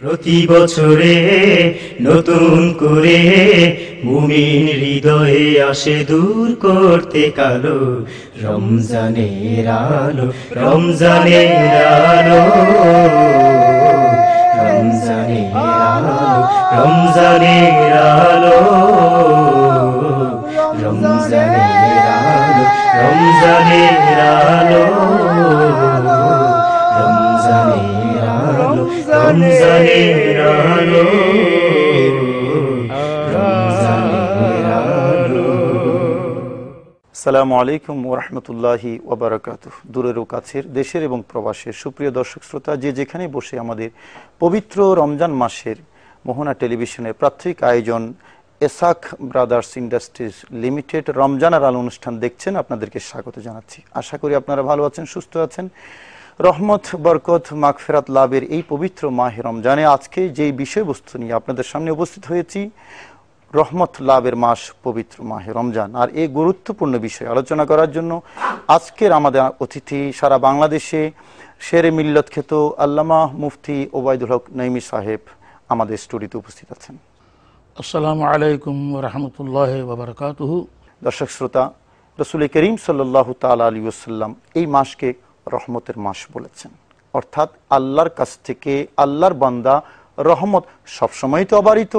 প্রতি বছরে নতুন করে মুমিন হৃদয়ে আসে দূর করতে কালো রমজানের আলো, রমজানের আলো, রমজানের আলো, রমজানের আলো, রমজানের আলো, রমজানের আলো, রমজানের আলো, রমজানের আলো, রমজানের আলো। আসসালামু আলাইকুম ওয়া রাহমাতুল্লাহি ওয়া বারাকাতুহু। দূরের ও কাছের, দেশের এবং প্রবাসের সুপ্রিয় দর্শক শ্রোতা, যে যেখানে বসে আমাদের পবিত্র রমজান মাসের মোহনা টেলিভিশনের প্রাত্যহিক আয়োজন এসাক ব্রাদার্স ইন্ডাস্ট্রিজ লিমিটেড রমজানের আলো অনুষ্ঠান দেখছেন, আপনাদেরকে স্বাগত জানাচ্ছি। আশা করি আপনারা ভালো আছেন, সুস্থ আছেন। রহমত, বরকত, মাগফিরাত লাভের এই পবিত্র মাহে রমজানে আজকে যেই বিষয়বস্তু নিয়ে আপনাদের সামনে উপস্থিত হয়েছি, রহমত লাভের মাস পবিত্র মাহে রমজান। আর এই গুরুত্বপূর্ণ বিষয়ে আলোচনা করার জন্য আজকের আমাদের অতিথি সারা বাংলাদেশে শেরে মিল্লত খ্যাত আল্লামা মুফতি ওবায়দুল হক নঈমী সাহেব আমাদের স্টুডিওতে উপস্থিত আছেন। আসসালামু আলাইকুম ওয়া রাহমাতুল্লাহি ওয়া বারাকাতুহু। দর্শক শ্রোতা, রাসূল করিম সাল্লাল্লাহু তাআলা আলাইহি ওয়াসাল্লাম এই মাসকে রহমতের মাস বলেছেন, অর্থাৎ আল্লাহর কাছ থেকে আল্লাহর বান্দা রহমত সবসময় তো অবারিত।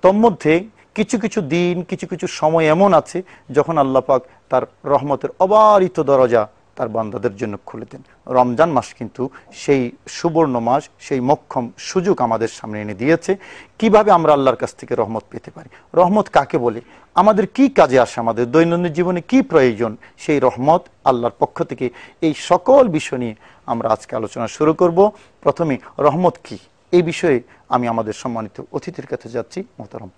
তন্মধ্যে কিছু কিছু দিন, কিছু কিছু সময় এমন আছে যখন আল্লাহ পাক তার রহমতের অবারিত দরজা তার বান্দাদের জন্য খুলে দেন। রমজান মাস কিন্তু সেই সুবর্ণ মাস, সেই মোক্ষম সুযোগ আমাদের সামনে এনে দিয়েছে। কিভাবে আমরা আল্লাহর কাছ থেকে রহমত পেতে পারি, রহমত কাকে বলে, আমাদের কি কাজে আসে, আমাদের দৈনন্দিন জীবনে কি প্রয়োজন, সেই রহমত আল্লাহর পক্ষ থেকে, এই সকল বিষয় নিয়ে আমরা আজকে আলোচনা শুরু করব। প্রথমে রহমত কি, এই বিষয়ে আমি আমাদের সম্মানিত অতিথির কাছে যাচ্ছি। মোহতারাম,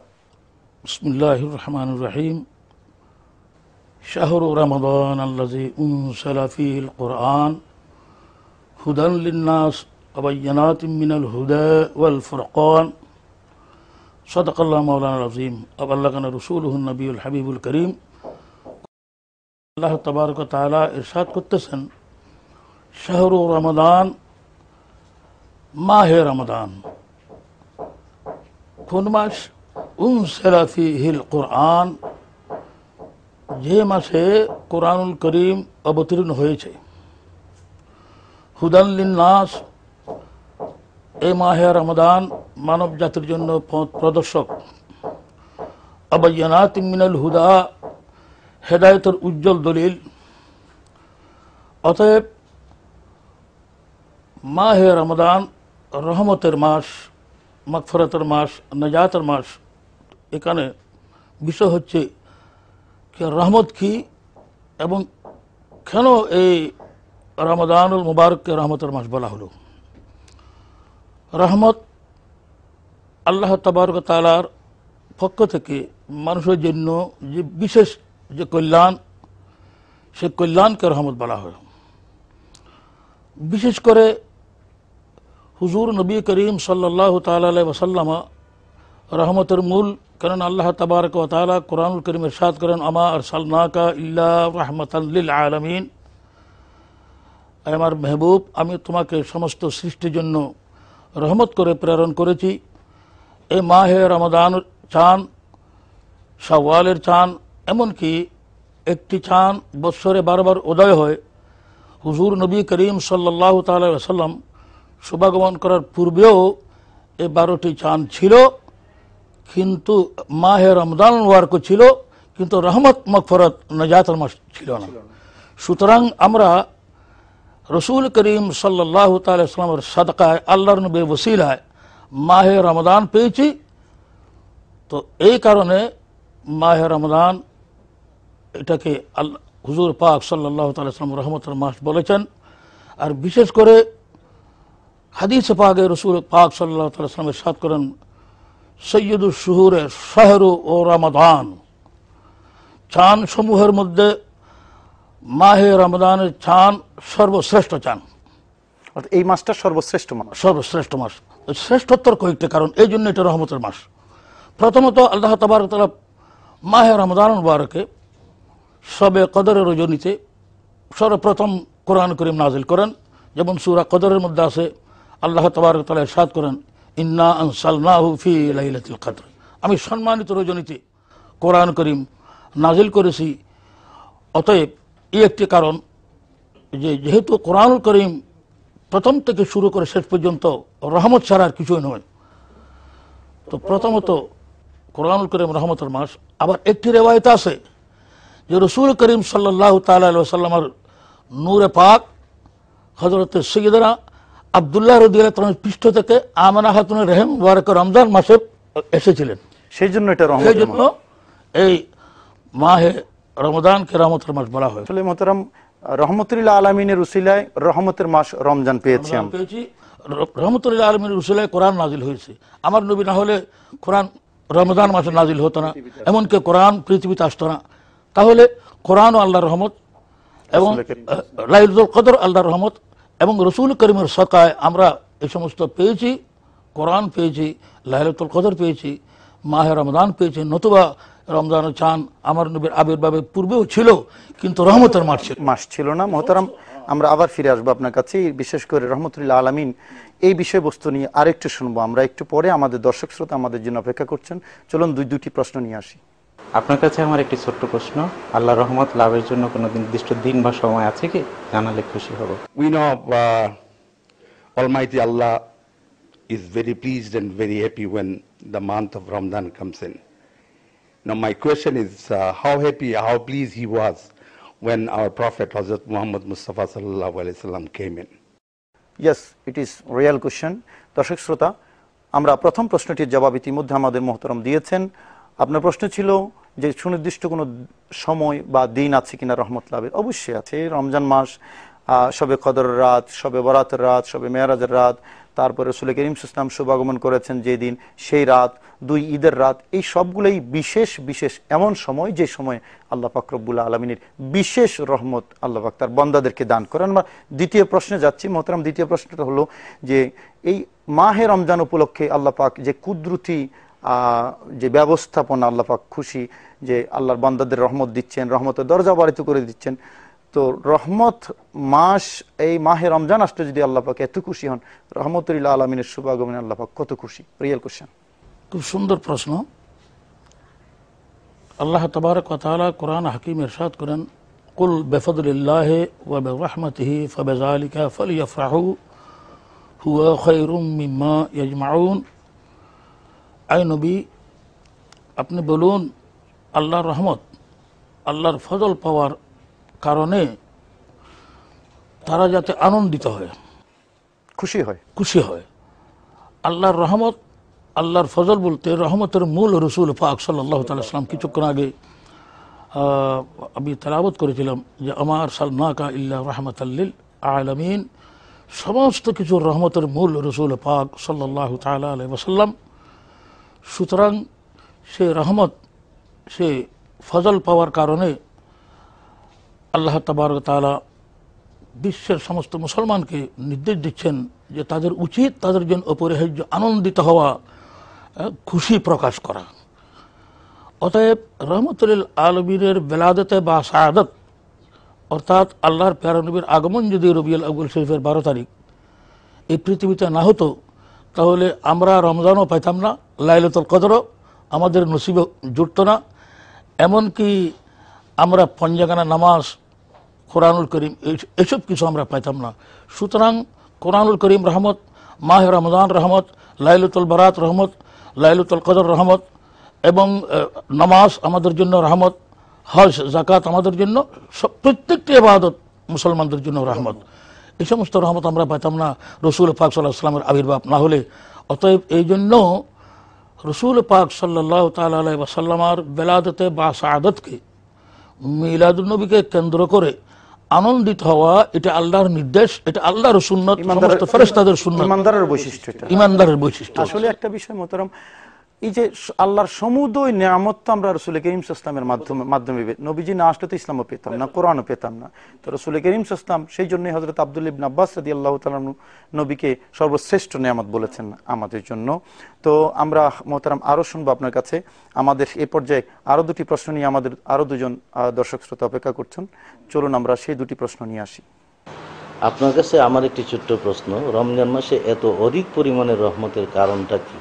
বিসমিল্লাহির রহমানির রহিম। শাহরু রমাদান আল্লাযী উনজিলা ফীহিল কুরআন হুদান লিন-নাস ওয়া বায়্যিনাতিন মিনাল হুদা ওয়াল ফুরকান। সাদাকাল্লাহু মাওলানাল আযীম ওয়া বাল্লাগানা রাসূলুহুন নবিয়ুল হাবিবুল করিম। আল্লাহ তাবারক ওয়া তাআলা ইরশাদ করতেছেন, শাহরু রমাদান, মাহে রমাদান কোন মাস? উনজিলা ফীহিল কুরআন, যে মাসে কোরআনুল করিম অবতীর্ণ হয়েছে। হুদান লিন-নাস, এই মাহে রমাদান মানব জাতির জন্য পথ প্রদর্শক। ওয়া বায়্যিনাতিন মিনাল হুদা, হেদায়েতের উজ্জ্বল দলিল। অতএব মাহে রমাদান রহমতের মাস, মাগফিরাতের মাস, নাজাতের মাস। এখানে বিষয় হচ্ছে কি রহমত কি এবং কেন এই রমাদানুল মুবারককে রহমতের মাস বলা হলো। রহমত আল্লাহ তাবারক ওয়া তাআলার পক্ষ থেকে মানুষের জন্য যে বিশেষ যে কল্যাণ, সে কল্যাণকে রহমত বলা হয়। বিশেষ করে হুজুর নবী করিম সাল্লাল্লাহু তাআলা আলাইহি ওয়াসাল্লাম রহমতের মূল। কারণ আল্লাহ তাবারক ওয়া তাআলা কোরআনুল কারীমে ইরশাদ করেন, আমা আরসালনাকা ইল্লা রাহমাতাল লিল আলামিন। আমার মেহবুব, আমি তোমাকে সমস্ত সৃষ্টির জন্য রহমত করে প্রেরণ করেছি। এই মাহে রমাদান চাঁদ, শাওয়ালের চাঁদ, এমনকি একটি চাঁদ বৎসরে বারবার উদয় হয়। হুজুর নবী করিম সাল্লাল্লাহু তাআলা আলাইহি ওয়াসাল্লাম শুভাগমন করার পূর্বেও এই 12টি চাঁদ ছিল, কিন্তু মাহে রমজান মুবারক ছিল, কিন্তু রহমত, মাগফিরাত, নাজাতের মাস ছিল না। সুতরাং আমরা রসুল করিম সাল্লাল্লাহু তাআলা আলাইহি ওয়াসাল্লামের সাদকায়, আল্লাহর নবীর ওসিলায় মাহে রমাদান পেয়েছি। তো এই কারণে মাহে রমাদান এটাকে হুজুর পাক সাল্লাল্লাহু তাআলা আলাইহি ওয়াসাল্লাম রহমতের মাস বলেছেন। আর বিশেষ করে হাদিসে পাকে রসুল পাক সাল্লাল্লাহু তাআলা আলাইহি ওয়াসাল্লাম ইরশাদ করেন, সৈয়দুশ শুহুরে শাহরু ও রমাদান, চাঁদ সমূহের মধ্যে মাহে রমাদানের চাঁদ সর্বশ্রেষ্ঠ চাঁদ। এই মাসটা সর্বশ্রেষ্ঠ মাস, সর্বশ্রেষ্ঠ মাস। শ্রেষ্ঠত্বর কয়েকটি কারণ, এই জন্য এটা রহমতের মাস। প্রথমত আল্লাহ তাবারক ওয়া তাআলা মাহে রমাদান মুবারকে শবে কদরের রজনীতে সর্বপ্রথম কোরআন কারীম নাযিল করেন। যেমন সূরা কদরের মধ্যে আছে, আল্লাহ তাবারক ওয়া তাআলা ইরশাদ করেন, ইন্না আনসালনাহু ফি লাইলাতুল কদর, আমি সম্মানিত রজনীতে কোরআন করিম নাজিল করেছি। অতএব এই একটি কারণ যে যেহেতু কোরআনুল করিম প্রথম থেকে শুরু করে শেষ পর্যন্ত রহমত ছাড়া আর কিছুই নয়, তো প্রথমত কোরআনুল করিম রহমতের মাস। আবার একটি রেওয়ায়েত আছে যে রসুল করিম সাল্লাল্লাহু তাআলা আলাইহি ওয়াসাল্লামের নূরে পাক হযরত সাইয়্যিদানা আব্দুল্লাহ রাদিয়াল্লাহু তাআলার পৃষ্ঠ থেকে আমেনা খাতুনের রহিম মুবারক রমজান মাসে এসেছিলেন। সেই জন্য এটা সেই রহমতের জন্য মাস। এই মাহে রমজানকে রহমতের মাস বলা হয়। আসলে মোহতারাম রহমতুল্লাহ আলমিনের উসিলায় রহমতের মাস রমজান পেয়েছি রমজান আমরা। পেয়েছি, রহমতুল্লাহ আলমীর রসুলায় কোরআন নাজিল হয়েছে। আমার নবী না হলে কোরআন রমজান মাসে নাজিল হতো না, এমনকি কোরআন পৃথিবীতে আসতো না। তাহলে কোরআন ও আল্লাহর রহমত এবং লাইলাতুল কদর আল্লাহর রহমত এবং রসুল করিমের সদকায় আমরা এই সমস্ত পেয়েছি। কোরআন পেয়েছি, লাইলাতুল কদর পেয়েছি, মাহে রমজান পেয়েছি। নতুবা রমজান চান আমার নবীর আবির্ভাবের পূর্বেও ছিল, কিন্তু রহমতের মাস ছিল না। মোহতারাম আমরা আবার ফিরে আসবো আপনার কাছে, বিশেষ করে রহমতুল্লাহ আলমিন এই বিষয়বস্তু নিয়ে আরেকটু শুনবো আমরা একটু পরে। আমাদের দর্শক শ্রোতা আমাদের জন্য অপেক্ষা করছেন। চলুন দুটি প্রশ্ন নিয়ে আসি। আপনার কাছে আমার একটি ছোট্ট প্রশ্ন, আল্লাহ রহমত লাভের জন্য কোনো নির্দিষ্ট দিন বা সময় আছে কি? জানালে খুশি হব। We know Almighty Allah is very pleased and very happy when the month of Ramadan comes in. Now my question is how happy, how pleased he was when our Prophet Hazrat Muhammad Mustafa sallallahu alaihi wasallam came in. Yes, it is real question. দর্শক শ্রোতা, আমরা প্রথম প্রশ্নটির জবাব ইতিমধ্যে আমাদের মোহতরম দিয়েছেন। আপনার প্রশ্ন ছিল যে সুনির্দিষ্ট কোনো সময় বা দিন আছে কিনা রহমত লাভের। অবশ্যই আছে। রমজান মাস, শবে কদরের রাত, শবে বরাতের রাত, শবে মেরাজের রাত, তারপরে রাসূল করিম সাল্লাল্লাহু আলাইহি ওয়াসাল্লাম শুভাগমন করেছেন যে দিন, সেই রাত, 2 ঈদের রাত, এই সবগুলোই বিশেষ বিশেষ এমন সময় যে সময় আল্লাহ পাক রব্বুল আলামিনের বিশেষ রহমত আল্লাহ পাক তার বান্দাদেরকে দান করেন। আমরা দ্বিতীয় প্রশ্নে যাচ্ছি মোহতারাম। দ্বিতীয় প্রশ্নটা হলো যে এই মাহে রমজান উপলক্ষে আল্লাহ পাক যে কুদরতি যে ব্যবস্থাপনা, আল্লাহ পাক খুশি যে আল্লাহর বান্দাদের রহমত দিচ্ছেন, রহমতের দরজা বাড়িত করে দিচ্ছেন। তো রহমত মাস এই মাহে রমজান আসলে যদি আল্লাহ পাক এত খুশি হন, রহমতুল্লাহ আলমিনের শুভাগমনে আল্লাহ পাক কত খুশি? Real question. খুব সুন্দর প্রশ্ন। আল্লাহ তাবারক ওয়া তাআলা কোরআন হাকিম ইরশাদ করেন, কুল বিফদলিল্লাহি ওয়া বিরহমাতিহি ফাবিযালিকা ফালইফরাহু হুয়া খায়রুম মিম্মা ইয়াজমাউন। আয় নবী, আপনি বলুন আল্লাহর রহমত, আল্লাহর ফজল পাওয়ার কারণে তারা যাতে আনন্দিত হয়, খুশি হয়। আল্লাহর রহমত, আল্লাহর ফজল বলতে রহমতের মূল রসুল পাক সাল্লাল্লাহু তাআলা সাল্লাম কিছুক্ষণ আগে আমি তেলাওয়াত করেছিলাম যে আমার সালনাকা ইল্লা রাহমাতাল লিল আলামিন, সমস্ত কিছুর রহমতের মূল রসুল পাক সাল্লাল্লাহু তাআলা আলাইহি ওয়াসাল্লাম। সুতরাং সে রহমত, সে ফজল পাওয়ার কারণে আল্লাহ তাবারক ওয়া তাআলা বিশ্বের সমস্ত মুসলমানকে নির্দেশ দিচ্ছেন যে তাদের উচিত তাদের জন্য অপরিহার্য আনন্দিত হওয়া, খুশি প্রকাশ করা। অতএব রহমতুল আলমীর বেলাদতে বা শাহাদত, অর্থাৎ আল্লাহর প্যারা নবীর আগমন যদি রবিউল আউয়াল শরীফের 12 তারিখ এই পৃথিবীতে না হতো, তাহলে আমরা রমজানও পাইতাম না, লাইলাতুল কদরও আমাদের নসিবে জুটত না, এমনকি আমরা পঞ্জাগানা নামাজ, কোরআনুল করিম এসব কিছু আমরা পাইতাম না। সুতরাং কোরআনুল করিম রহমত, মাহে রমজান রহমত, লাইলাতুল বারাত রহমত, লাইলাতুল কদর রহমত এবং নামাজ আমাদের জন্য রহমত, হজ যাকাত আমাদের জন্য, প্রত্যেকটি ইবাদত মুসলমানদের জন্য রহমত। এই সমস্ত রহমত আমরা পাইতাম না রসুল পাক সাল্লাল্লাহু আলাইহি ওয়াসাল্লামের আবির্ভাব না হলে। অতএব এই জন্য রসুল পাক সাল্লাল্লাহু তাআলা আলাইহি ওয়াসাল্লামের বেলাদতে বা শাহাদতকে, মিলাদুন নবীকে কেন্দ্র করে আনন্দিত হওয়া, এটা আল্লাহর নির্দেশ, এটা আল্লাহর সুন্নাত, সমস্ত ফেরেশতাদের সুন্নাত, ইমানদারের বৈশিষ্ট্য। এটা ইমানদারের বৈশিষ্ট্য। আসলে একটা বিষয় মোহতারাম, এই যে আল্লাহর সমুদয় নিয়ামত তো আমরা রাসূল করিম সাল্লাল্লাহু আলাইহি ওয়াসাল্লামের মাধ্যমে নবীজি না আসলে তো ইসলামও পেতাম না, কোরআনও পেতাম না। তো রাসূল করিম সাল্লাল্লাহু আলাইহি ওয়াসাল্লাম, সেই জন্যই হযরত আব্দুল্লাহ ইবনে আব্বাস রাদিয়াল্লাহু তাআলা নবীকে সর্বশ্রেষ্ঠ নিয়ামত বলেছেন আমাদের জন্য। তো আমরা মোহতারাম আরো শুনবো আপনার কাছে। আমাদের এই পর্যায়ে আরো 2টি প্রশ্ন নিয়ে আমাদের আরো 2জন দর্শক শ্রোতা অপেক্ষা করছেন। চলুন আমরা সেই 2টি প্রশ্ন নিয়ে আসি। আপনার কাছে আমার একটি ছোট্ট প্রশ্ন, রমজান মাসে এত অধিক পরিমাণে রহমতের কারণটা কি?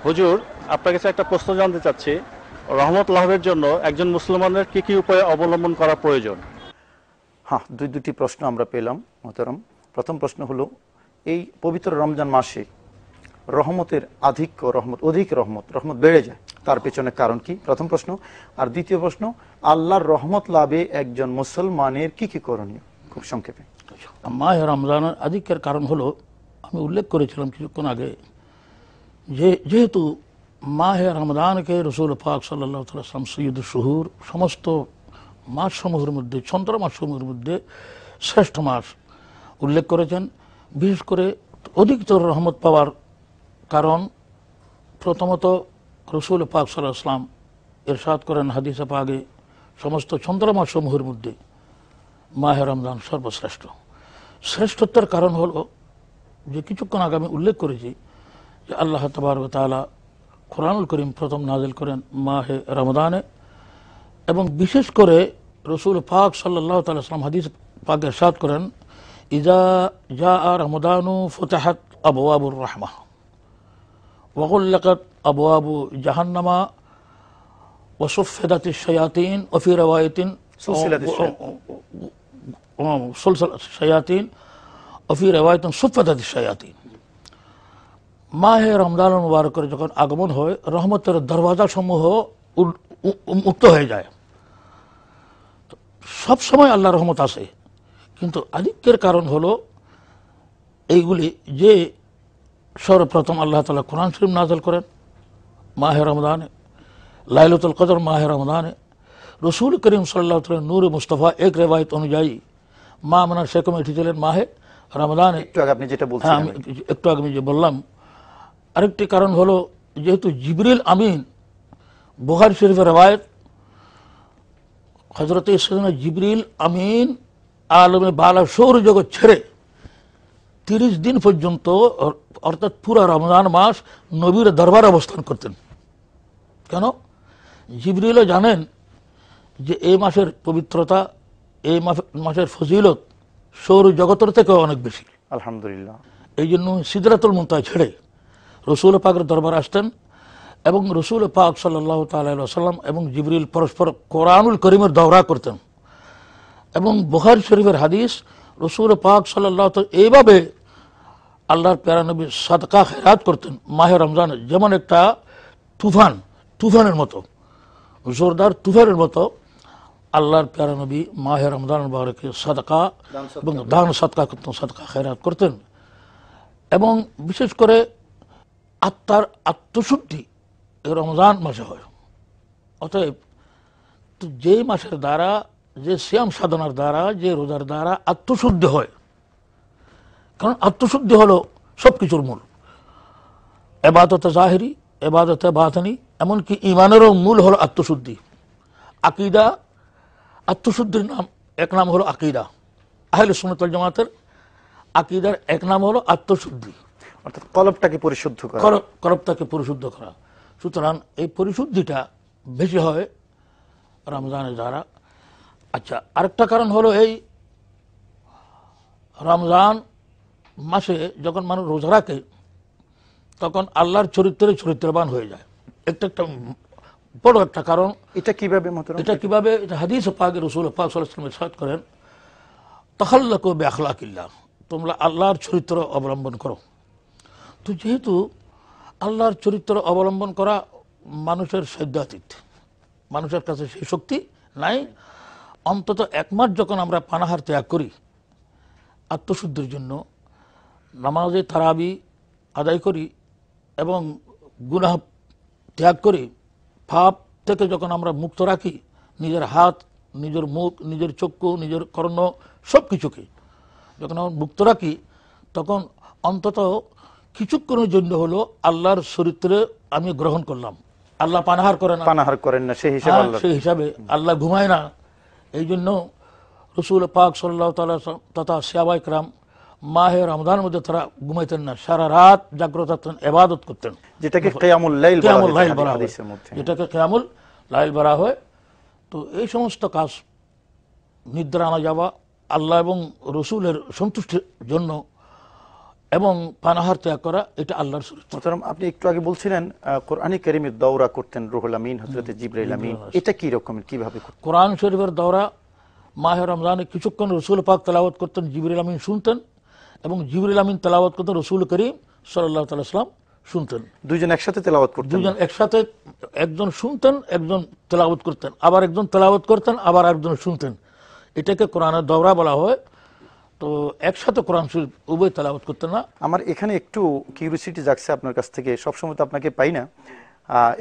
হুজুর, আপনার কাছে একটা প্রশ্ন জানতে চাচ্ছি, রহমত লাভের জন্য একজন মুসলমানের কি কি উপায় অবলম্বন করা প্রয়োজন? হ্যাঁ, দুটি প্রশ্ন আমরা পেলাম মোহতারাম। প্রথম প্রশ্ন হলো, এই পবিত্র রমজান মাসে রহমতের আধিক্য, অধিক রহমত বেড়ে যায়, তার পেছনে কারণ কি? প্রথম প্রশ্ন। আর দ্বিতীয় প্রশ্ন, আল্লাহর রহমত লাভে একজন মুসলমানের কি কি করণীয়, খুব সংক্ষেপে। মাহে রমজানের আধিক্যের কারণ হলো, আমি উল্লেখ করেছিলাম কিছুক্ষণ আগে, যেহেতু মাহে রমজানকে রসুল পাক সাল্লাল্লাহু আলাইহি ওয়াসাল্লাম সৈয়দুশ শুহুর, সমস্ত মাসসমূহের মধ্যে, চন্দ্র মাসসমূহের মধ্যে শ্রেষ্ঠ মাস উল্লেখ করেছেন। বিশেষ করে অধিকতর রহমত পাওয়ার কারণ, প্রথমত রসুল পাক সাল্লাল্লাহু আলাইহি ওয়াসাল্লাম ইরশাদ করেন হাদিসে পাকে, সমস্ত চন্দ্র মাসসমূহের মধ্যে মাহে রমজান সর্বশ্রেষ্ঠ। শ্রেষ্ঠত্বের কারণ হলো যে কিছুক্ষণ আগে আমি উল্লেখ করেছি যে আল্লাহ তাবারক ওয়া তাআলা কোরআনুল করিম প্রথম নাযিল করেন মাহে রমজানে, এবং বিশেষ করে রসুল পাক সাল্লাল্লাহু তাআলা সাল্লাম হাদিস পাকে ইরশাদ করেন, ইযা জাআ রমজানু ফুতিহাত আবওয়াবুর রাহমাহ ওয়া গুল্লাকাত আবওয়াবু জাহান্নামা ওয়া সুফিদাতিশ শায়াতিন ওয়া ফি রাওয়ায়াতিন শায়াতিন ওয়া ফি রাওয়ায়াতিন সুফিদাতিশ শায়াতিন। মাহে রমজান মুবারকের যখন আগমন হয়, রহমতের দরওয়াজা সমূহ মুক্ত হয়ে যায়। সব সময় আল্লাহর রহমত আসে, কিন্তু আধিক্যের কারণ হলো এইগুলি যে সর্বপ্রথম আল্লাহ তাআলা কোরআন শরীফ নাযিল করেন মাহে রমজানে, লাইলাতুল কদর মাহে রমজানে, রসুল করিম সাল্লাল্লাহু আলাইহি ওয়াসাল্লাম নূর মুস্তাফা এক রেওয়ায়ত অনুযায়ী মা আমিনার শেকমে এসেছিলেন মাহে রমজানে। আপনি যেটা বলছেন, আমি একটু আগে যে বললাম। আরেকটি কারণ হলো, যেহেতু জিবরিল আমিন, বুখারী শরীফের রেওয়ায়েত, হযরত সাইয়েদনা জিবরিল আমিন আলমে বালা সৌর জগৎ ছেড়ে 30 দিন পর্যন্ত, অর্থাৎ পুরা রমজান মাস নবীর দরবারে অবস্থান করতেন। কেন? জিবরিলও জানেন যে এই মাসের পবিত্রতা, এই মাসের ফজিলত সৌর জগতের থেকেও অনেক বেশি। আলহামদুলিল্লাহ। এই জন্য সিদরাতুল মুনতাহা ছেড়ে রসুল পাকের দরবার আসতেন, এবং রসুল পাক সাল্লাল্লাহু তাআলা আলাইহি ওয়াসাল্লাম এবং জিবরিল পরস্পর কোরআনুল করিমের দওরা করতেন। এবং বুখারী শরীফের হাদিস, রসুল পাক সাল্লাল্লাহু তাআলা এইভাবে আল্লাহর প্যারা নবী সাদকা খেরাত করতেন মাহে রমজানে, যেমন একটা তুফানের মতো, জোরদার তুফানের মতো আল্লাহর প্যারা নবী মাহে রমজান মুবারকে সাদকা এবং দান সাদকা করতেন, সাদকা খেরাত করতেন। এবং বিশেষ করে আত্মার আত্মশুদ্ধি এই রমজান মাসে হয়। অতএব যে মাসের দ্বারা, যে সিয়াম সাধনার দ্বারা, যে রোজার দ্বারা আত্মশুদ্ধি হয়, কারণ আত্মশুদ্ধি হলো সবকিছুর মূল, ইবাদতে জাহিরি, ইবাদতে বাতিনি, এমনকি ঈমানেরও মূল হলো আত্মশুদ্ধি। আকীদা, আত্মশুদ্ধির এক নাম হলো আকীদা। আহলে সুন্নাত ওয়াল জামাতের আকীদার এক নাম হলো আত্মশুদ্ধি, অর্থাৎ কলবটাকে পরিশুদ্ধ করা, কলবটাকে পরিশুদ্ধ করা। সুতরাং এই পরিশুদ্ধিটা বেশি হয় রমজানের দ্বারা। আচ্ছা, আরেকটা কারণ হলো, এই রমজান মাসে যখন মানুষ রোজা রাখে, তখন আল্লাহর চরিত্রবান হয়ে যায়। একটা বড় একটা কারণ। এটা কিভাবে মোহতারাম? এটা হাদিস পাকে রসুল পাক সাল্লাল্লাহু আলাইহি ওয়াসাল্লাম ইরশাদ করেন, তাখাল্লাকু বিআখলাকিল্লাহ, তোমরা আল্লাহর চরিত্র অবলম্বন করো। তো যেহেতু আল্লাহর চরিত্র অবলম্বন করা মানুষের সাধ্যাতীত, মানুষের কাছে সেই শক্তি নাই, অন্তত এক মাস যখন আমরা পানাহার ত্যাগ করি আত্মশুদ্ধির জন্য, নামাজে তারাবি আদায় করি এবং গুনাহ ত্যাগ করি, পাপ থেকে যখন আমরা মুক্ত রাখি, নিজের হাত, নিজের মুখ, নিজের চক্ষু, নিজের কর্ণ সব কিছুকে যখন আমরা মুক্ত রাখি, তখন অন্তত কিছুক্ষণের জন্য হলো আল্লাহর চরিত্রে আমি গ্রহণ করলাম। আল্লাহ পানাহার করেন না, সেই হিসাবে আল্লাহ ঘুমায় না। এই জন্য রসুল পাক সাল্লাল্লাহু তাআলা তথা সাহাবায়ে কেরাম মাহে রমজানের মধ্যে তারা ঘুমাইতেন না, সারা রাত জাগ্রত থাকতেন, ইবাদত করতেন, যেটাকে কিয়ামুল লাইল বলা হয়। তো এই সমস্ত কাজ, নিদ্রা না যাওয়া, আল্লাহ এবং রসুলের সন্তুষ্টির জন্য এবং পানাহার ত্যাগ করা, এটা আল্লাহর চরিত্র। মোহতারাম, আপনি একটু আগে বলছিলেন কোরআনে কারীমের দৌরা করতেন রুহুল আমিন, হযরত জিবরাইল আমিন, এটা কি রকমের, কিভাবে করতেন? কোরআন শরীফের দৌরা মাহে রমজানে কিছুক্ষণ রসুল পাক তেলাওয়াত করতেন, জিবরাইল আমিন শুনতেন, এবং জিবরাইল আমিন তেলাওয়াত করতেন, রসুল করিম সাল্লাল্লাহু তাআলা সাল্লাম শুনতেন। দুইজন একসাথে তেলাওয়াত করতেন? দুজন একসাথে, একজন শুনতেন, একজন তেলাওয়াত করতেন, আবার একজন তেলাওয়াত করতেন, আবার একজন শুনতেন। এটাকে কোরআনের দৌরা বলা হয়। তো একসাথে কোরআন শরীফ উভয় তেলাওয়াত করতেন না। আমার এখানে একটু কিউরিওসিটি জাগছে আপনার কাছ থেকে, সবসময় তো আপনাকে পাই না,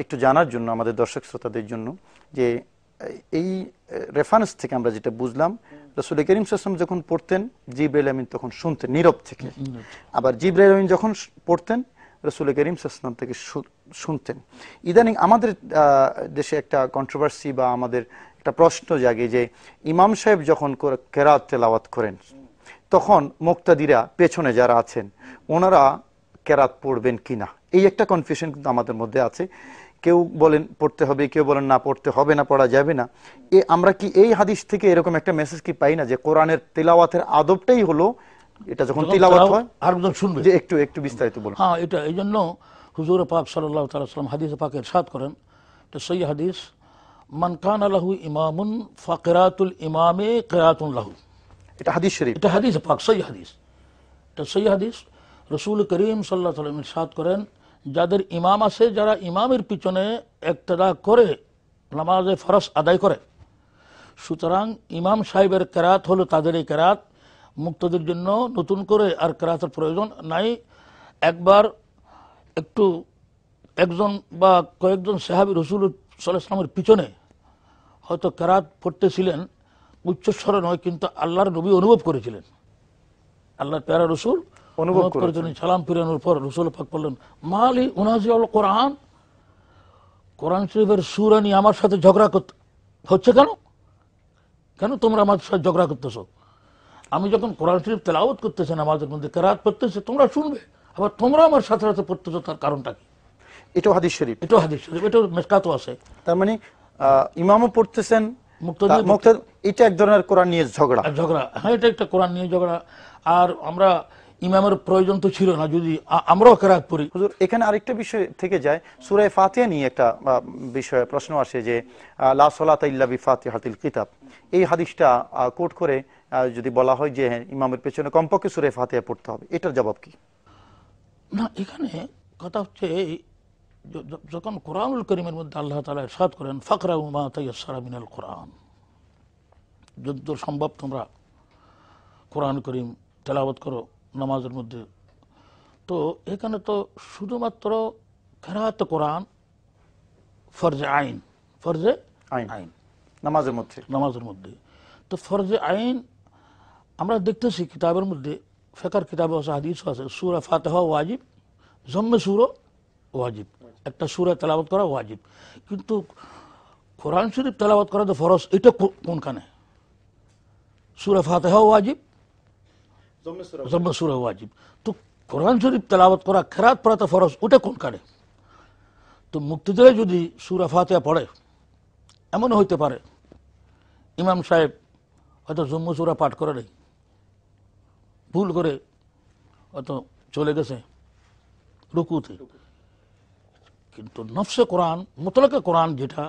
একটু জানার জন্য আমাদের দর্শক শ্রোতাদের জন্য, যে এই রেফারেন্স থেকে আমরা যেটা বুঝলাম, রাসূল করিম সাল্লাল্লাহু আলাইহি ওয়াসাল্লাম যখন পড়তেন জিবরাইল আমিন তখন শুনতেন নীরব থেকে, আবার জিবরাইল আমিন যখন পড়তেন রাসূল করিম সাল্লাল্লাহু আলাইহি ওয়াসাল্লাম থেকে শুনতেন। ইদানিং আমাদের দেশে একটা কন্ট্রোভার্সি বা আমাদের একটা প্রশ্ন জাগে যে ইমাম সাহেব যখন কেরাত তেলাওয়াত করেন তখন মুক্তাদিরা পেছনে যারা আছেন ওনারা কেরাত পড়বেন কিনা, এই একটা কনফিউশন কিন্তু আমাদের মধ্যে আছে। কেউ বলেন পড়তে হবে, কেউ বলেন না পড়তে হবে না, পড়া যাবে না। আমরা কি এই হাদিস থেকে এরকম একটা মেসেজ কি পাই না যে কোরআনের তেলাওয়াতের আদবটাই হলো এটা যখন তেলাওয়াত হয় আরেকজন শুনবে? যে একটু বিস্তারিত বলুন। হ্যাঁ, এটা এই জন্য হুজুর পাক সাল্লাল্লাহু তাআলা সাল্লাম হাদিসে পাকে ইরশাদ করেন, এটা সহিহ হাদিস, মান কানা লাহু ইমামুন ফাকিরাতুল ইমামে কিরাতুন লাহু। এটা হাদিস শরীফ, এটা হাদিস পাক, সহিহ হাদিস, এটা সহিহ হাদিস। রাসূল করিম সাল্লাল্লাহু আলাইহি ওয়াসাল্লাম ইরশাদ করেন, যাদের ইমাম আছে, যারা ইমামের পিছনে ইক্তেদা করে নামাজে ফরজ আদায় করে, সুতরাং ইমাম সাহেবের কেরাত হলো তাদের এই কেরাত, মুক্তদের জন্য নতুন করে আর কেরাতের প্রয়োজন নাই। একবার একটু একজন বা কয়েকজন সাহাবী রাসূল সাল্লাল্লাহু আলাইহি ওয়াসাল্লামের পিছনে হয়তো কেরাত পড়তেছিলেন, উচ্চস্বরে নয়, কিন্তু আল্লাহর নবী অনুভব করেছিলেন, আল্লাহর প্যারা রসুল অনুভব করেছিলেন। সালাম ফিরানোর পর রসুল পাক বললেন, মালি উনাজিউল কোরআন, কোরআন শরীফের সূরা নিয়ে আমার সাথে ঝগড়া হচ্ছে কেন? কেন তোমরা আমার সাথে ঝগড়া করতেছো? আমি যখন কোরআন শরীফ তেলাওয়াত করতেছি, নামাজের মধ্যে কেরাত পড়তেছে, তোমরা শুনবে, আবার তোমরা আমার সাথে সাথে পড়তেছো, তার কারণটা কি? এটাও হাদিস শরীফ, এটাও হাদিস শরীফ, এটাও মিশকাতও আছে। তার মানে ইমামও পড়তেছেন, এটা এক ধরনের কোরআন নিয়ে ঝগড়া। হ্যাঁ, এটা একটা কোরআন নিয়ে ঝগড়া। আর আমরা ইমামের প্রয়োজন তো ছিল না যদি আমরাও কেরাত পড়ি। হুজুর, এখানে আরেকটা বিষয় থেকে যায়, সূরা ফাতিহা নিয়ে একটা বিষয়ে প্রশ্ন আসে যে লা সালাতা ইল্লা বিফাতিহাতিল কিতাব, এই হাদিসটা কোট করে যদি বলা হয় যে ইমামের পেছনে কমপক্ষে সূরা ফাতিহা পড়তে হবে, এটার জবাব কি? না, এখানে কথা হচ্ছে যখন কোরআনুল কারীমের মধ্যে আল্লাহ তাআলা ইরশাদ করেন, ফাকরাউ মা তায়াসসারা মিনাল কোরআন, যতদূর সম্ভব তোমরা কোরআন কারীম তেলাওয়াত করো নামাজের মধ্যে। তো এখানে তো শুধুমাত্র কেরাত কোরআন ফরজে আইন, ফরজে আইন নামাজের মধ্যে। তো ফরজে আইন আমরা দেখতেছি কিতাবের মধ্যে, ফিকহের কিতাবে আছে, হাদিসও আছে, সূরা ফাতিহা ওয়াজিব, জম্মে সূরা ওয়াজিব, একটা সূরা তেলাওয়াত করা ওয়াজিব। কিন্তু কোরআন শরীফ তেলাওয়াত করা তো ফরজ, এটা কোনখানে? সূরা ফাতিহা ওয়াজিব, জম্মে সূরা ওয়াজিব। তো কোরআন শরীফ তেলাওয়াত করা, কেরাত পড়া তো ফরজ, ওটা কোনখানে? তো মুক্তিদিরা যদি সূরা ফাতিহা পড়ে, এমনও হইতে পারে ইমাম সাহেব হয়তো জম্মু সূরা পাঠ করে নেই, ভুল করে হয়তো চলে গেছে রুকুতে, কিন্তু নফসে কোরআন, মুতলাকে কোরআন যেটা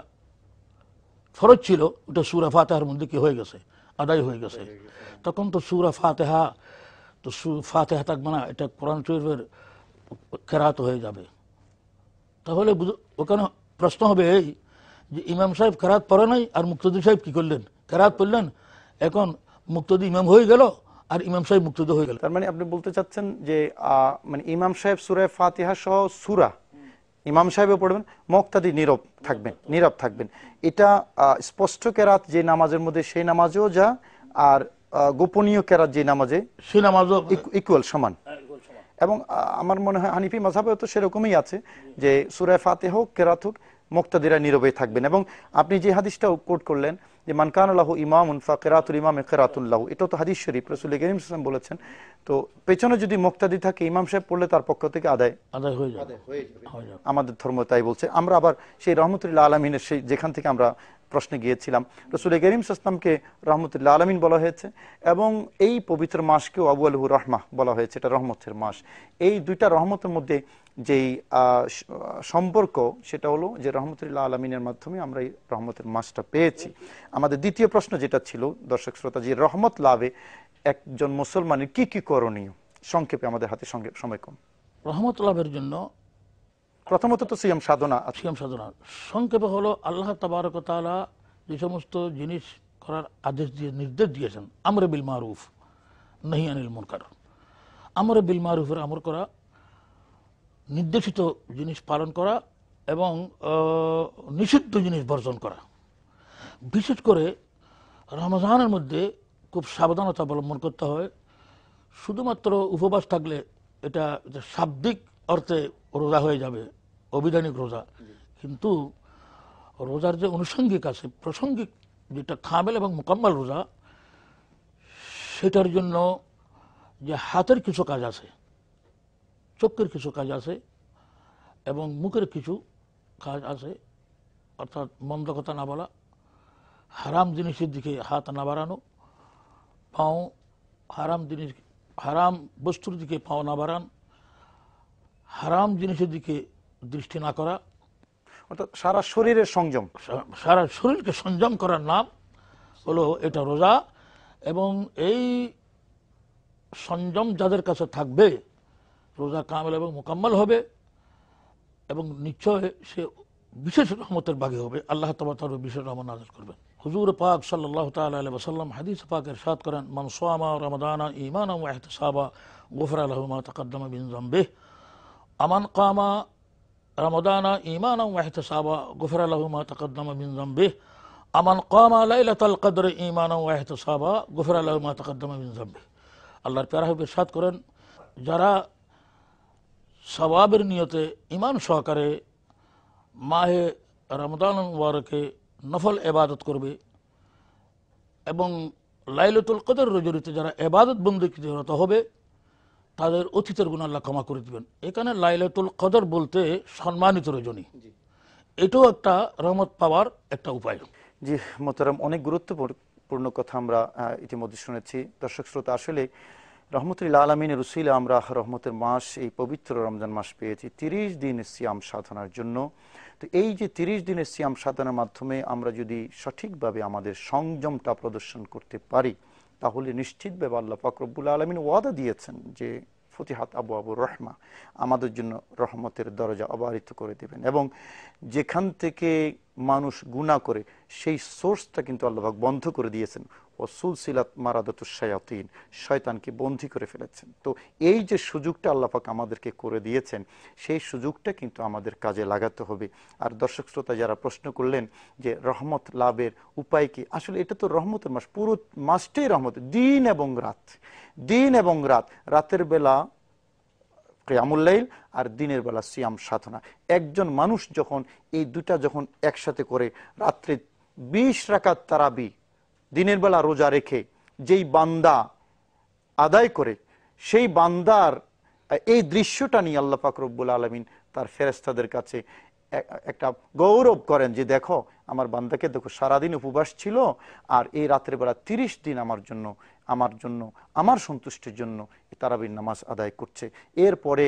ফরজ ছিল, ওটা সূরা ফাতিহার মধ্যে কি হয়ে গেছে, আদায় হয়ে গেছে। তখন তো সূরা ফাতিহা, তো ফাতিহা থাকবে না, এটা কোরআন শরীফের কেরাত হয়ে যাবে। তাহলে ওখানে প্রশ্ন হবে এই যে ইমাম সাহেব কেরাত পড়ে নাই, আর মুক্তদি সাহেব কি করলেন, কেরাত পড়লেন, এখন মুক্তদি ইমাম হয়ে গেল আর ইমাম সাহেব মুক্তদি হয়ে গেল। তার মানে আপনি বলতে চাচ্ছেন যে মানে ইমাম সাহেব সূরা ফাতিহা সহ সূরা ইমাম সাহেবও পড়বেন, মুক্তাদি নীরব থাকবেন। এটা স্পষ্ট কেরাত যে নামাজের মধ্যে সেই নামাজেও যা, আর গোপনীয় কেরাত যে নামাজে সেই নামাজও ইকুয়াল, সমান। এবং আমার মনে হয় হানিফি মাযহাবেও তো সেরকমই আছে যে সূরা ফাতিহা হোক কেরাত হোক মুক্তাদিরা নীরবে থাকবেন। এবং আপনি যে হাদিসটা কোট করলেন যে মান কানা লাহু ইমামুন ফাকিরাতুল ইমামে কিরাতুন লাহু, এটা তো হাদিস শরীফ, রাসূল করিম সাল্লাল্লাহু আলাইহি ওয়াসাল্লাম বলেছেন। তো পেছনে যদি মুক্তাদি থাকে ইমাম সাহেব পড়লে তার পক্ষ থেকে আদায় হয়ে যাবে। আমাদের ধর্ম তাই বলছে। আমরা আবার সেই রহমতুল্লাহ আলমিনের সেই যেখান থেকে আমরা প্রশ্নে গিয়েছিলাম, রাসূল করিম সাল্লাল্লাহু আলাইহি ওয়াসাল্লামকে রহমতুল্লাহ আলমিন বলা হয়েছে এবং এই পবিত্র মাসকেও আউয়ালুহু রাহমাহ বলা হয়েছে, এটা রহমতের মাস। এই দুইটা রহমতের মধ্যে যেই সম্পর্ক সেটা হলো যে রহমতুল্লাহ আলমিনের মাধ্যমে আমরা এই রহমতের মাসটা পেয়েছি। আমাদের দ্বিতীয় প্রশ্ন যেটা ছিল দর্শক শ্রোতা, যে রহমত লাভে একজন মুসলমানের কি কি করণীয়, সংক্ষেপে, আমাদের হাতে সঙ্গে সময় কম। রহমত লাভের জন্য প্রথমত তো সিয়াম সাধনা, সিয়াম সাধনা সংক্ষেপে হলো আল্লাহ তাবারক ওয়া তাআলা যে সমস্ত জিনিস করার আদেশ দিয়ে নির্দেশ দিয়েছেন, আমরে বিল মারুফ নাহি আনিল মুনকার, আমরে বিল মারুফের আমর করা, নির্দেশিত জিনিস পালন করা এবং নিষিদ্ধ জিনিস বর্জন করা। বিশেষ করে রমজানের মধ্যে খুব সাবধানতা অবলম্বন করতে হয়। শুধুমাত্র উপবাস থাকলে এটা শাব্দিক অর্থে রোজা হয়ে যাবে, অবিধানিক রোজা, কিন্তু রোজার যে আনুষঙ্গিক আছে, প্রাসঙ্গিক যেটা কামেল এবং মোকাম্মল রোজা, সেটার জন্য যে হাতের কিছু কাজ আছে, চোখের কিছু কাজ আছে এবং মুখের কিছু কাজ আছে, অর্থাৎ মন্দ কথা না বলা, হারাম জিনিসের দিকে হাত না বাড়ানো, পাও হারাম বস্তুর দিকে পাও না বাড়ান, হারাম জিনিসের দিকে দৃষ্টি না করা, অর্থাৎ সারা শরীরের সংযম, সারা শরীরকে সংযম করার নাম হলো এটা রোজা। এবং এই সংযম যাদের কাছে থাকবে রোজা কামেল এবং মোকাম্মল হবে এবং নিশ্চয় সে বিশেষ রহমতের ভাগী হবে। আল্লাহ তাআলা তার বিশেষ রহমত নাযিল করবেন। হুজুর পাক সাল্লাল্লাহু তাআলা আলাইহি ওয়াসাল্লাম হাদিস পাকে ইরশাদ করেন, মান সামা রমাদানা ঈমানান ওয়া ইহতিসাবা গুফিরা লাহু মা তাকাদ্দামা মিন যামবিহি, আমান কামা রমাদানা ঈমানান ওয়া ইহতিসাবা গুফিরা লাহু মা তাকাদ্দামা মিন যামবিহি, আমান কামা লাইলাতুল কদর ঈমানান ওয়া ইহতিসাবা গুফিরা লাহু মা তাকাদ্দামা মিন যামবিহি। আল্লাহর প্যারা হাবিব ইরশাদ করেন, যারা সওয়াবের নিয়তে ঈমান সহকারে মাহে রমজান মুবারকে নফল ইবাদত করবে এবং লাইলাতুল কদর রজনীতে যারা ইবাদত বন্দেগীতে রত হবে, তাদের অতীতের গুনাহ আল্লাহ ক্ষমা করে দিবেন। এখানে লাইলাতুল কদর বলতে সম্মানিত রজনী, এটাও একটা রহমত পাওয়ার একটা উপায়। জি মোহতারাম, অনেক গুরুত্বপূর্ণ কথা আমরা ইতিমধ্যে শুনেছি। দর্শক শ্রোতা, আসলে রহমতুল্লাহ আলমিনের উসিলে আমরা রহমতের মাস, এই পবিত্র রমজান মাস পেয়েছি 30 দিন সিয়াম সাধনার জন্য। তো এই যে 30 দিনের সিয়াম সাধনার মাধ্যমে আমরা যদি সঠিকভাবে আমাদের সংযমটা প্রদর্শন করতে পারি, তাহলে নিশ্চিতভাবে আল্লাহ পাক রব্বুল আলামিন ওয়াদা দিয়েছেন যে ফতিহাত আবু আবু রহমা, আমাদের জন্য রহমতের দরজা অবারিত করে দেবেন। এবং যেখান থেকে মানুষ গুনাহ করে সেই সোর্সটা কিন্তু আল্লাহ পাক বন্ধ করে দিয়েছেন। ও সুলসিলাত মারাদাতুশ শায়াতিন, শয়তানকে বন্দী করে ফেলেছেন। তো এই যে সুযোগটা আল্লাহ পাক আমাদেরকে করে দিয়েছেন, সেই সুযোগটা কিন্তু আমাদের কাজে লাগাতে হবে। আর দর্শক শ্রোতা যারা প্রশ্ন করলেন যে রহমত লাভের উপায় কি, আসলে এটা তো রহমতের মাস, পুরো মাসটাই রহমত, দিন এবং রাত, দিন এবং রাত, রাতের বেলা কিয়ামুল লাইল আর দিনের বেলা সিয়াম সাধনা। একজন মানুষ যখন এই দুটা যখন একসাথে করে, রাত্রে 20 রাকাত তারাবি দিনের বেলা রোজা রেখে যেই বান্দা আদায় করে, সেই বান্দার এই দৃশ্যটা নিয়ে আল্লাহ পাক রব্বুল আলামিন তার ফেরেশতাদের কাছে একটা গৌরব করেন যে দেখো আমার বান্দাকে, দেখো সারাদিন উপবাস ছিল আর এই রাতের বেলা 30 দিন আমার সন্তুষ্টির জন্য তারাবির নামাজ আদায় করছে। এরপরে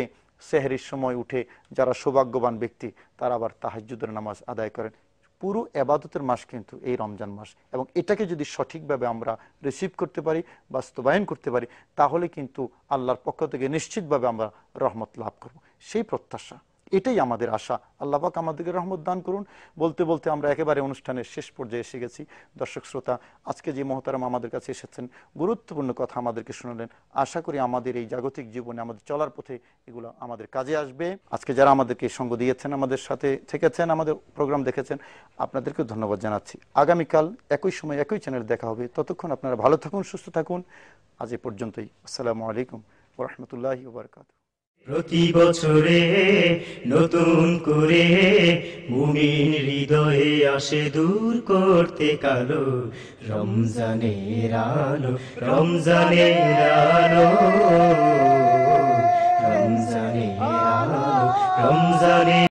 সেহরির সময় উঠে যারা সৌভাগ্যবান ব্যক্তি তারা আবার তাহাজ্জুদের নামাজ আদায় করেন। পুরো এবাদতের মাস কিন্তু এই রমজান মাস, এবং এটাকে যদি সঠিকভাবে আমরা রিসিভ করতে পারি, বাস্তবায়ন করতে পারি, তাহলে কিন্তু আল্লাহর পক্ষ থেকে নিশ্চিতভাবে আমরা রহমত লাভ করব। সেই প্রত্যাশা, এটাই আমাদের আশা। আল্লাহ পাক আমাদেরকে রহমত দান করুন। বলতে বলতে আমরা একেবারে অনুষ্ঠানের শেষ পর্যায়ে এসে গেছি। দর্শক শ্রোতা, আজকে যে মহতারাম আমাদের কাছে এসেছেন, গুরুত্বপূর্ণ কথা আমাদেরকে শুনলেন। আশা করি আমাদের এই জাগতিক জীবনে, আমাদের চলার পথে এগুলো আমাদের কাজে আসবে। আজকে যারা আমাদেরকে সঙ্গ দিয়েছেন, আমাদের সাথে থেকেছেন, আমাদের প্রোগ্রাম দেখেছেন, আপনাদেরকে ধন্যবাদ জানাচ্ছি। আগামীকাল একই সময় একই চ্যানেল দেখা হবে। ততক্ষণ আপনারা ভালো থাকুন, সুস্থ থাকুন। আজ এ পর্যন্তই। আসসালামু আলাইকুম ওয়া রাহমাতুল্লাহি ওয়া বারাকাতুহু। প্রতি বছরে নতুন করে মুমিন হৃদয়ে আসে দূর করতে কালো রমজানের আলো, রমজানের আলো, রমজানের আলো, রমজানের